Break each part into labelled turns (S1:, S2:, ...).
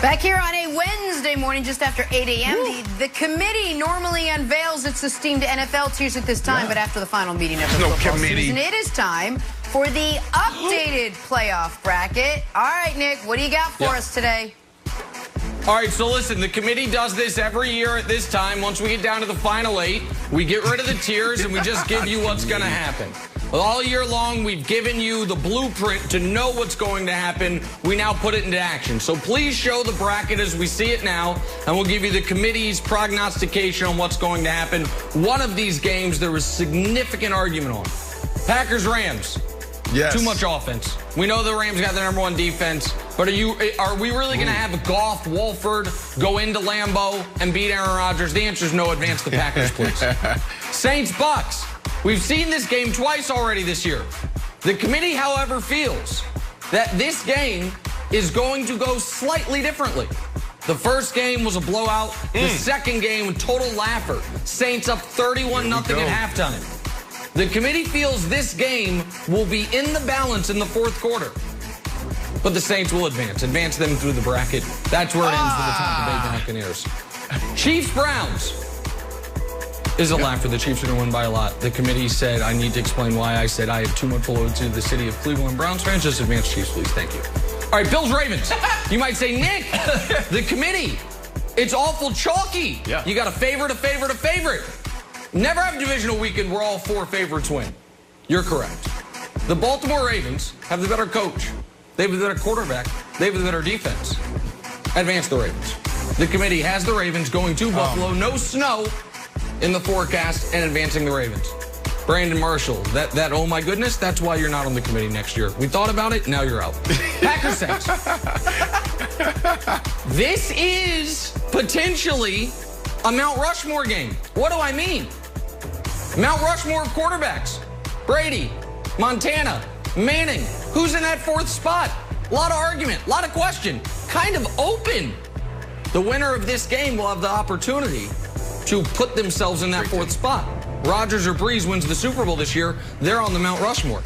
S1: Back here on a Wednesday morning, just after 8 a.m., the committee normally unveils its esteemed NFL tiers at this time, but after the final meeting of the football season, it is time for the updated playoff bracket. All right, Nick, what do you got for us today?
S2: All right, so listen, the committee does this every year at this time. Once we get down to the final 8, we get rid of the tiers and we just give you what's going to happen. All year long, we've given you the blueprint to know what's going to happen. We now put it into action. So please show the bracket as we see it now, and we'll give you the committee's prognostication on what's going to happen. One of these games there was significant argument on. Packers-Rams.
S3: Yes.
S2: Too much offense. We know the Rams got the #1 defense, but are we really going to have Goff, Wolford go into Lambeau and beat Aaron Rodgers? The answer is no. Advance the Packers, please. Saints-Bucks. We've seen this game twice already this year. The committee, however, feels that this game is going to go slightly differently. The first game was a blowout. The second game, total laugher. Saints up 31-0 at halftime. The committee feels this game will be in the balance in the fourth quarter. But the Saints will advance them through the bracket. That's where it ends for the Tampa Bay Buccaneers. Chiefs-Browns. Is a laugh for the Chiefs are going to win by a lot. The committee said, I need to explain why I said I have too much loyalty to the city of Cleveland Browns fans. Just advance Chiefs, please. Thank you. All right, Bills-Ravens. You might say, Nick, the committee, it's awful chalky. Yeah. You got a favorite, a favorite, a favorite. Never have a divisional weekend where all 4 favorites win. You're correct. The Baltimore Ravens have the better coach. They have the better quarterback. They have the better defense. Advance the Ravens. The committee has the Ravens going to Buffalo. No snow in the forecast, and advancing the Ravens. Brandon Marshall, that oh my goodness, that's why you're not on the committee next year. We thought about it, now you're out. Packers Saints. This is potentially a Mount Rushmore game. What do I mean? Mount Rushmore of quarterbacks. Brady, Montana, Manning. Who's in that 4th spot? A lot of argument, a lot of question. Kind of open. The winner of this game will have the opportunity to put themselves in that 4th spot. Rodgers or Breeze wins the Super Bowl this year. They're on the Mount Rushmore.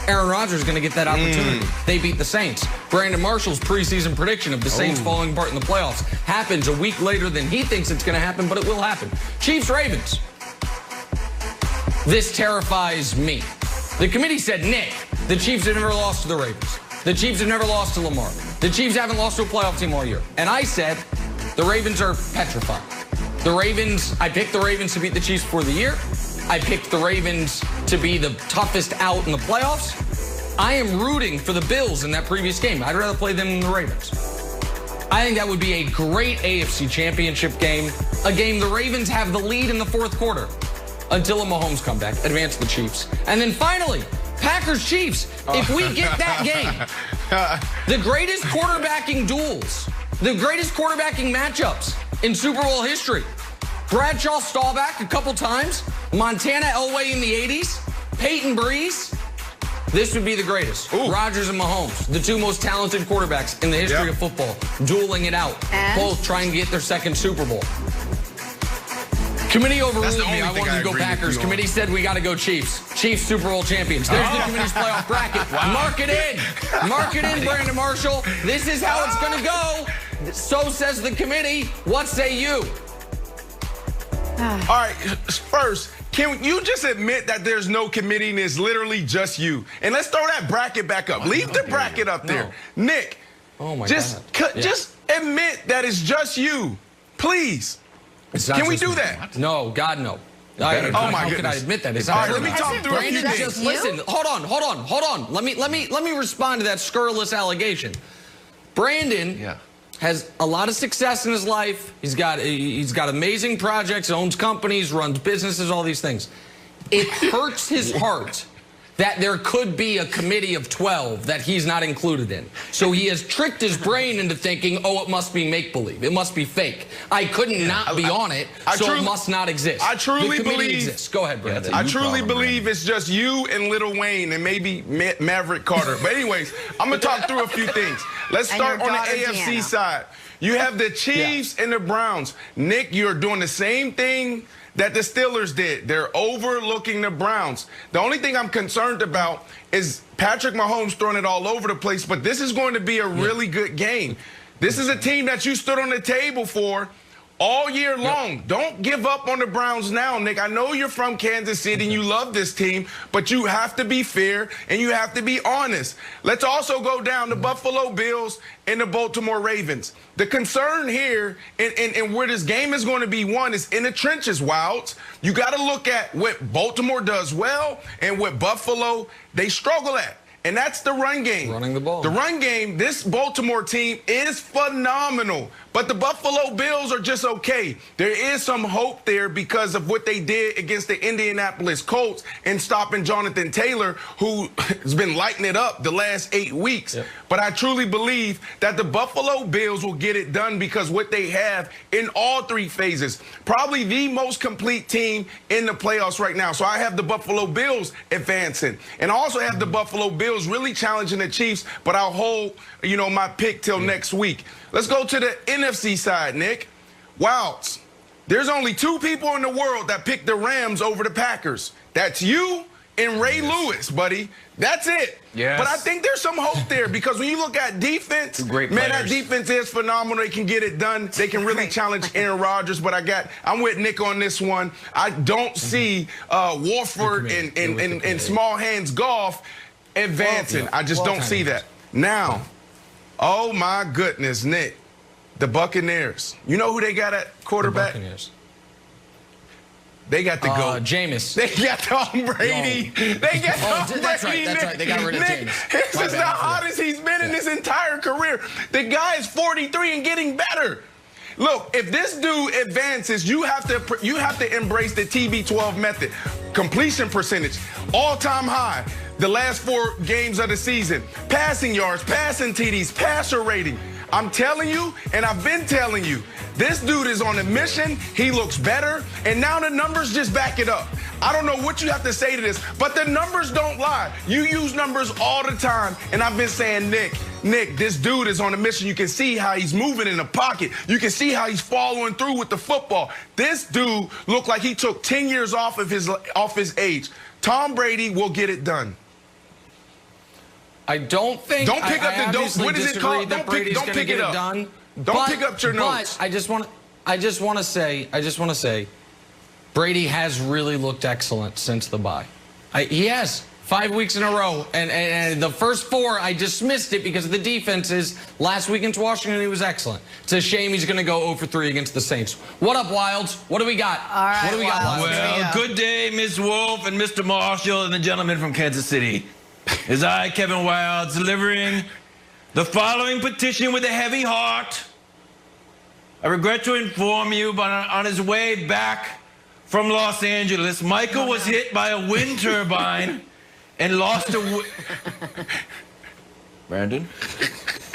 S2: Aaron Rodgers is going to get that opportunity. They beat the Saints. Brandon Marshall's preseason prediction of the Saints falling apart in the playoffs happens a week later than he thinks it's going to happen, but it will happen. Chiefs-Ravens. This terrifies me. The committee said, Nick, the Chiefs have never lost to the Ravens. The Chiefs have never lost to Lamar. The Chiefs haven't lost to a playoff team all year. And I said, the Ravens are petrified. The Ravens, I picked the Ravens to beat the Chiefs for the year. I picked the Ravens to be the toughest out in the playoffs. I am rooting for the Bills in that previous game. I'd rather play them than the Ravens. I think that would be a great AFC Championship game, a game the Ravens have the lead in the 4th quarter until a Mahomes comeback, advance the Chiefs. And then finally, Packers-Chiefs. If we get that game, the greatest quarterbacking duels, the greatest quarterbacking matchups in Super Bowl history. Bradshaw Staubach a couple times. Montana Elway in the 80s. Peyton Breeze. This would be the greatest. Rodgers and Mahomes, the 2 most talented quarterbacks in the history of football, dueling it out. Both trying to get their 2nd Super Bowl. Committee overruled me. I wanted to go Packers. Committee said we got to go Chiefs. Chiefs Super Bowl champions. There's the committee's playoff bracket. Mark it in. Mark it in, Brandon Marshall. This is how it's going to go. So says the committee. What say you?
S3: All right, first, can you just admit that there's no committee and it's literally just you? And let's throw that bracket back up. Leave the bracket up there. Nick, just admit that it's just you. Please. Can we do that?
S2: No, God, no.
S3: Oh, my goodness.
S2: How can I admit that?
S3: All right, let me talk through a few things.
S2: Just listen. Hold on. Let me respond to that scurrilous allegation. Brandon has a lot of success in his life. He's got amazing projects, owns companies, runs businesses, all these things. It hurts his heart that there could be a committee of 12 that he's not included in. So he has tricked his brain into thinking, oh, it must be make-believe. It must be fake. I couldn't not be on it, so it must not exist.
S3: I truly believe
S2: exists. Go ahead, Brandon.
S3: I truly believe it's just you and Lil Wayne and maybe Maverick Carter. But anyways, I'm going to talk through a few things. Let's start on the AFC side. You have the Chiefs and the Browns. Nick, you're doing the same thing that the Steelers did. They're overlooking the Browns. The only thing I'm concerned about is Patrick Mahomes throwing it all over the place, but this is going to be a really good game. This is a team that you stood on the table for all year long. Don't give up on the Browns now, Nick. I know you're from Kansas City and you love this team, but you have to be fair and you have to be honest. Let's also go down to Buffalo Bills and the Baltimore Ravens. The concern here and where this game is going to be won is in the trenches, Wilds. You got to look at what Baltimore does well and what Buffalo, they struggle at. And that's the run game.
S2: Running the ball.
S3: The run game, this Baltimore team is phenomenal. But the Buffalo Bills are just okay. There is some hope there because of what they did against the Indianapolis Colts and stopping Jonathan Taylor, who has been lighting it up the last 8 weeks. Yep. But I truly believe that the Buffalo Bills will get it done because what they have in all 3 phases, probably the most complete team in the playoffs right now. So I have the Buffalo Bills advancing. And I also have the Buffalo Bills really challenging the Chiefs, but I'll hold, my pick till next week. Let's go to the NFC side, Nick. Wilds, there's only 2 people in the world that picked the Rams over the Packers. That's you and Ray Lewis, buddy. That's it.
S4: Yes.
S3: But I think there's some hope there because when you look at defense, that defense is phenomenal. They can get it done. They can really challenge Aaron Rodgers. But I'm with Nick on this one. I don't see Wolford and Small Hands Golf advancing. I just don't see that. Now, oh my goodness, Nick, the Buccaneers. You know who they got at quarterback?
S2: The Buccaneers.
S3: They got the GOAT.
S2: Jameis.
S3: They got Tom Brady. They got Tom Brady.
S2: That's right. They got rid of Jameis.
S3: This is the hottest he's been in his entire career. The guy is 43 and getting better. Look, if this dude advances, you have to embrace the TB12 method. Completion percentage, all-time high. The last 4 games of the season. Passing yards, passing TDs, passer rating. I'm telling you, and I've been telling you, this dude is on a mission. He looks better, and now the numbers just back it up. I don't know what you have to say to this, but the numbers don't lie. You use numbers all the time, and I've been saying, Nick, this dude is on a mission. You can see how he's moving in the pocket. You can see how he's following through with the football. This dude looked like he took 10 years off his age. Tom Brady will get it done.
S2: I don't think.
S3: Don't pick up the dope. What is it called? Don't pick it up.
S2: Done.
S3: Don't pick up your notes.
S2: But I just want to say, Brady has really looked excellent since the bye. He has 5 weeks in a row, and the first 4 I dismissed it because of the defenses. Last week against Washington, he was excellent. It's a shame he's going to go 0 for 3 against the Saints. What up, Wilds? What do we got?
S1: All right,
S2: what do we got, Wilds?
S4: Well, good day, Ms. Wolf and Mr. Marshall and the gentleman from Kansas City. Is I, Kevin Wilds, delivering the following petition with a heavy heart. I regret to inform you, but on his way back from Los Angeles, Michael was hit by a wind turbine and lost a Brandon?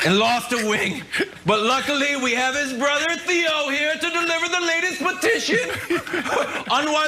S4: And lost a wing. But luckily, we have his brother Theo here to deliver the latest petition on why